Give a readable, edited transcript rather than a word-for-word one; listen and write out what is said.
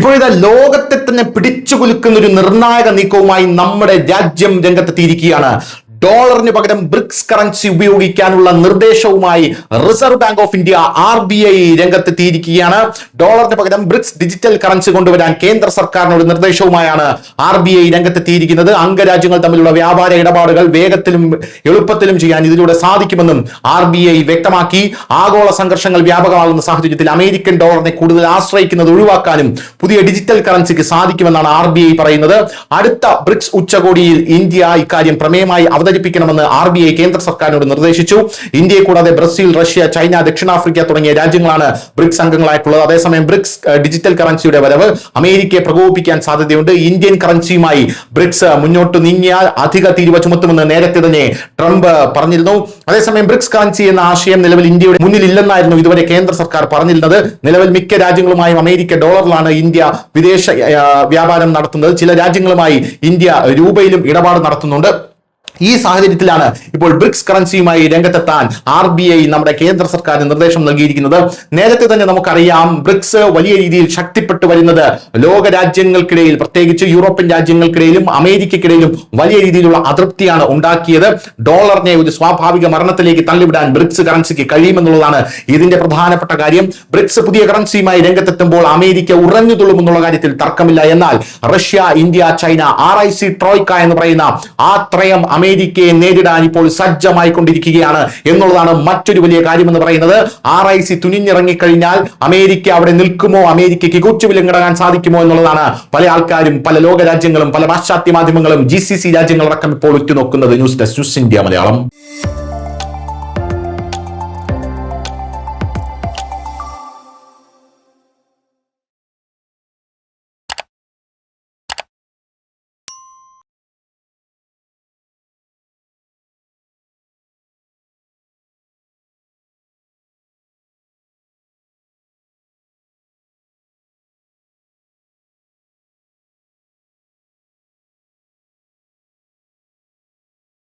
ഇപ്പോഴിതാ ലോകത്തെ തന്നെ പിടിച്ചുകുലുക്കുന്ന ഒരു നിർണായക നീക്കവുമായി നമ്മുടെ രാജ്യം രംഗത്തെത്തിയിരിക്കുകയാണ്. ഡോളറിന് പകരം ബ്രിക്സ് കറൻസി ഉപയോഗിക്കാനുള്ള നിർദ്ദേശവുമായി Reserve Bank of India RBI രംഗത്തെത്തിയിരിക്കുകയാണ്. ഡോളറിന് പകരം ബ്രിക്സ് ഡിജിറ്റൽ കറൻസി കൊണ്ടുവരാൻ കേന്ദ്ര സർക്കാരിനോട് നിർദ്ദേശവുമായാണ് RBI രംഗത്തെത്തിയിരിക്കുന്നത്. അംഗരാജ്യങ്ങൾ തമ്മിലുള്ള വ്യാപാര ഇടപാടുകൾ വേഗത്തിലും എളുപ്പത്തിലും ചെയ്യാൻ ഇതിലൂടെ സാധിക്കുമെന്നും RBI വ്യക്തമാക്കി. ആഗോള സംഘർഷങ്ങൾ വ്യാപകമാകുന്ന സാഹചര്യത്തിൽ അമേരിക്കൻ ഡോളറിനെ കൂടുതൽ ആശ്രയിക്കുന്നത് ഒഴിവാക്കാനും പുതിയ ഡിജിറ്റൽ കറൻസിക്ക് സാധിക്കുമെന്നാണ് RBI പറയുന്നത്. അടുത്ത ബ്രിക്സ് ഉച്ചകോടിയിൽ ഇന്ത്യ ഇക്കാര്യം പ്രമേയമായി അവതരിപ്പിക്കണമെന്ന് RBI കേന്ദ്ര സർക്കാരിനോട് നിർദ്ദേശിച്ചു. ഇന്ത്യയെ കൂടാതെ ബ്രസീൽ, റഷ്യ, ചൈന, ദക്ഷിണാഫ്രിക്ക തുടങ്ങിയ രാജ്യങ്ങളാണ് ബ്രിക്സ് അംഗങ്ങളായിട്ടുള്ളത്. അതേസമയം ബ്രിക്സ് ഡിജിറ്റൽ കറൻസിയുടെ വരവ് അമേരിക്കയെ പ്രകോപിപ്പിക്കാൻ സാധ്യതയുണ്ട്. ഇന്ത്യൻ കറൻസിയുമായി ബ്രിക്സ് മുന്നോട്ട് നീങ്ങിയാൽ അധിക തീരുവ ചുമത്തുമെന്ന് നേരത്തെ തന്നെ ട്രംപ് പറഞ്ഞിരുന്നു. അതേസമയം ബ്രിക്സ് കറൻസി എന്ന ആശയം നിലവിൽ ഇന്ത്യയുടെ മുന്നിൽ ഇല്ലെന്നായിരുന്നു ഇതുവരെ കേന്ദ്ര സർക്കാർ പറഞ്ഞിരുന്നത്. നിലവിൽ മിക്ക രാജ്യങ്ങളുമായും അമേരിക്ക ഡോളറിലാണ് ഇന്ത്യ വിദേശ വ്യാപാരം നടത്തുന്നത്. ചില രാജ്യങ്ങളുമായി ഇന്ത്യ രൂപയിലും ഇടപാട് നടത്തുന്നുണ്ട്. ഈ സാഹചര്യത്തിലാണ് ഇപ്പോൾ ബ്രിക്സ് കറൻസിയുമായി രംഗത്തെത്താൻ RBI നമ്മുടെ കേന്ദ്ര സർക്കാരിന് നിർദ്ദേശം നൽകിയിരിക്കുന്നത്. നേരത്തെ തന്നെ നമുക്കറിയാം, ബ്രിക്സ് വലിയ രീതിയിൽ ശക്തിപ്പെട്ടു വരുന്നത് ലോക രാജ്യങ്ങൾക്കിടയിൽ, പ്രത്യേകിച്ച് യൂറോപ്യൻ രാജ്യങ്ങൾക്കിടയിലും അമേരിക്കക്കിടയിലും വലിയ രീതിയിലുള്ള അതൃപ്തിയാണ് ഉണ്ടാക്കിയത്. ഡോളറിനെ ഒരു സ്വാഭാവിക മരണത്തിലേക്ക് തള്ളിവിടാൻ ബ്രിക്സ് കറൻസിക്ക് കഴിയുമെന്നുള്ളതാണ് ഇതിന്റെ പ്രധാനപ്പെട്ട കാര്യം. ബ്രിക്സ് പുതിയ കറൻസിയുമായി രംഗത്തെത്തുമ്പോൾ അമേരിക്ക ഉറഞ്ഞു തുള്ളുമെന്നുള്ള കാര്യത്തിൽ തർക്കമില്ല. എന്നാൽ റഷ്യ, ഇന്ത്യ, ചൈന, RIC ട്രോയ്ക്ക എന്ന് പറയുന്ന ആ ത്രയം അമേരിക്കയെ നേരിടാൻ ഇപ്പോൾ സജ്ജമായി കൊണ്ടിരിക്കുകയാണ് എന്നുള്ളതാണ് മറ്റൊരു വലിയ കാര്യമെന്ന് പറയുന്നത്. RIC തുനിഞ്ഞിറങ്ങിക്കഴിഞ്ഞാൽ അമേരിക്ക അവിടെ നിൽക്കുമോ, അമേരിക്കയ്ക്ക് കൊച്ചുവിലങ്ങിടാൻ സാധിക്കുമോ എന്നുള്ളതാണ് പല ആൾക്കാരും, പല ലോക രാജ്യങ്ങളും, പല പാശ്ചാത്യ മാധ്യമങ്ങളും, GCC രാജ്യങ്ങളടക്കം ഇപ്പോൾ ഉറ്റുനോക്കുന്നത്. News desk, news India Malayalam.